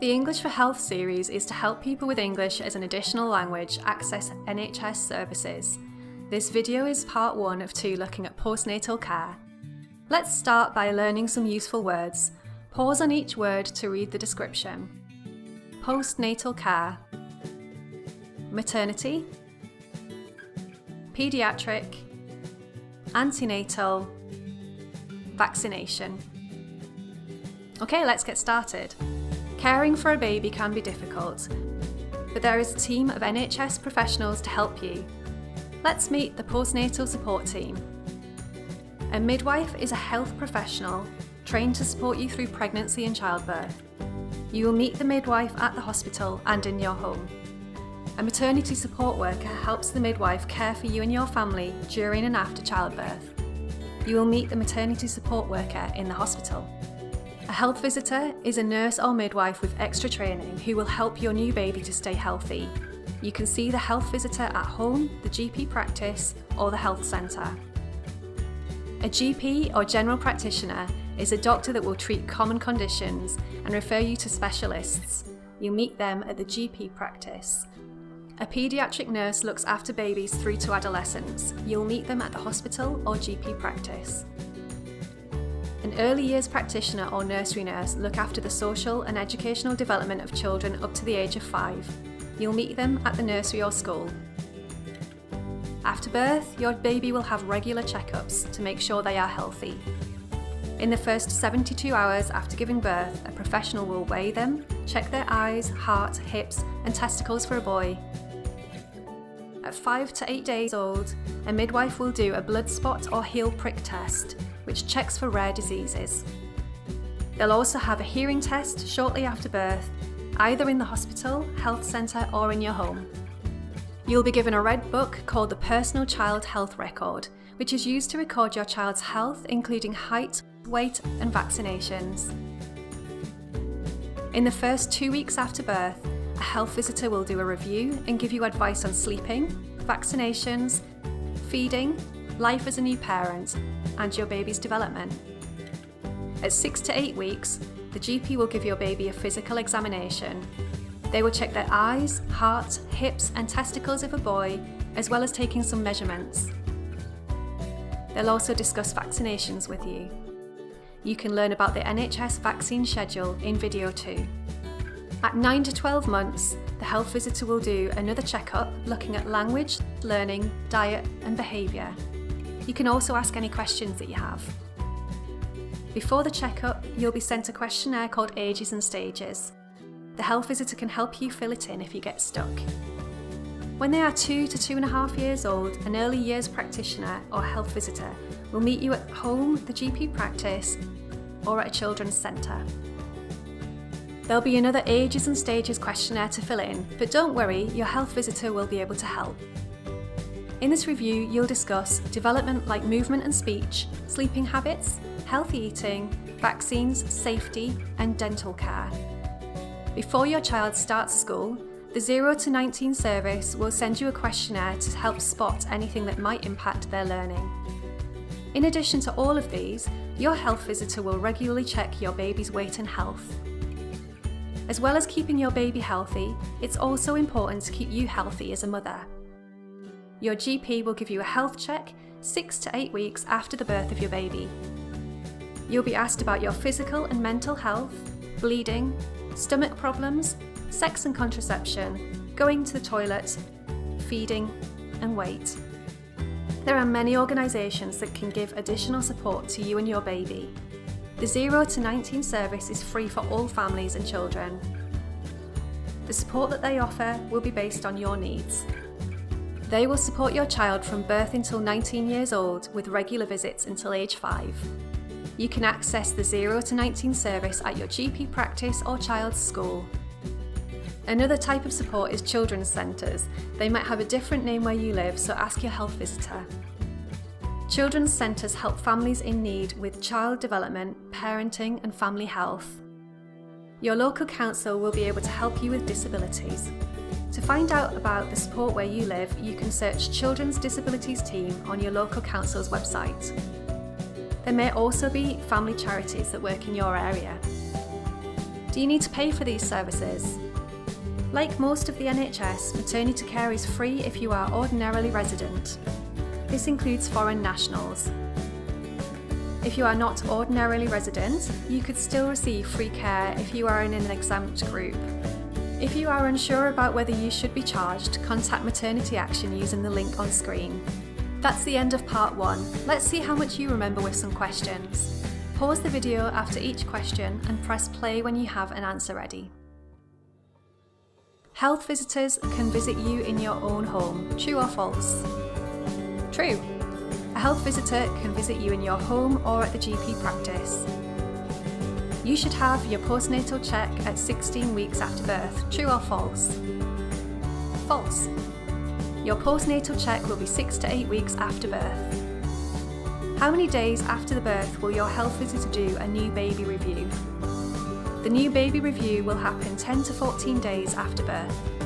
The English for Health series is to help people with English as an additional language access NHS services. This video is part 1 of 2 looking at postnatal care. Let's start by learning some useful words. Pause on each word to read the description. Postnatal care. Maternity. Pediatric. Antenatal. Vaccination. Okay, let's get started. Caring for a baby can be difficult, but there is a team of NHS professionals to help you. Let's meet the postnatal support team. A midwife is a health professional trained to support you through pregnancy and childbirth. You will meet the midwife at the hospital and in your home. A maternity support worker helps the midwife care for you and your family during and after childbirth. You will meet the maternity support worker in the hospital. A health visitor is a nurse or midwife with extra training who will help your new baby to stay healthy. You can see the health visitor at home, the GP practice, or the health centre. A GP or general practitioner is a doctor that will treat common conditions and refer you to specialists. You meet them at the GP practice. A paediatric nurse looks after babies through to adolescence. You'll meet them at the hospital or GP practice. An early years practitioner or nursery nurse look after the social and educational development of children up to the age of 5. You'll meet them at the nursery or school. After birth, your baby will have regular checkups to make sure they are healthy. In the first 72 hours after giving birth, a professional will weigh them, check their eyes, heart, hips, and testicles for a boy. At 5 to 8 days old, a midwife will do a blood spot or heel prick test, which checks for rare diseases. They'll also have a hearing test shortly after birth, either in the hospital, health centre, or in your home. You'll be given a red book called the Personal Child Health Record, which is used to record your child's health, including height, weight, and vaccinations. In the first 2 weeks after birth, a health visitor will do a review and give you advice on sleeping, vaccinations, feeding, life as a new parent, and your baby's development. At 6 to 8 weeks, the GP will give your baby a physical examination. They will check their eyes, heart, hips, and testicles if a boy, as well as taking some measurements. They'll also discuss vaccinations with you. You can learn about the NHS vaccine schedule in video 2. At 9 to 12 months, the health visitor will do another checkup looking at language, learning, diet, and behaviour. You can also ask any questions that you have. Before the checkup, you'll be sent a questionnaire called Ages and Stages. The health visitor can help you fill it in if you get stuck. When they are 2 to 2.5 years old, an early years practitioner or health visitor will meet you at home, the GP practice, or at a children's centre. There'll be another Ages and Stages questionnaire to fill in, but don't worry, your health visitor will be able to help. In this review, you'll discuss development like movement and speech, sleeping habits, healthy eating, vaccines, safety, and dental care. Before your child starts school, the 0 to 19 service will send you a questionnaire to help spot anything that might impact their learning. In addition to all of these, your health visitor will regularly check your baby's weight and health. As well as keeping your baby healthy, it's also important to keep you healthy as a mother. Your GP will give you a health check 6 to 8 weeks after the birth of your baby. You'll be asked about your physical and mental health, bleeding, stomach problems, sex and contraception, going to the toilet, feeding, and weight. There are many organisations that can give additional support to you and your baby. The 0 to 19 service is free for all families and children. The support that they offer will be based on your needs. They will support your child from birth until 19 years old with regular visits until age 5. You can access the 0 to 19 service at your GP practice or child's school. Another type of support is children's centres. They might have a different name where you live, so ask your health visitor. Children's centres help families in need with child development, parenting, and family health. Your local council will be able to help you with disabilities. To find out about the support where you live, you can search Children's Disabilities Team on your local council's website. There may also be family charities that work in your area. Do you need to pay for these services? Like most of the NHS, maternity care is free if you are ordinarily resident. This includes foreign nationals. If you are not ordinarily resident, you could still receive free care if you are in an exempt group. If you are unsure about whether you should be charged, contact Maternity Action using the link on screen. That's the end of part 1. Let's see how much you remember with some questions. Pause the video after each question and press play when you have an answer ready. Health visitors can visit you in your own home. True or false? True. A health visitor can visit you in your home or at the GP practice. You should have your postnatal check at 16 weeks after birth. True or false? False. Your postnatal check will be 6 to 8 weeks after birth. How many days after the birth will your health visitor do a new baby review? The new baby review will happen 10 to 14 days after birth.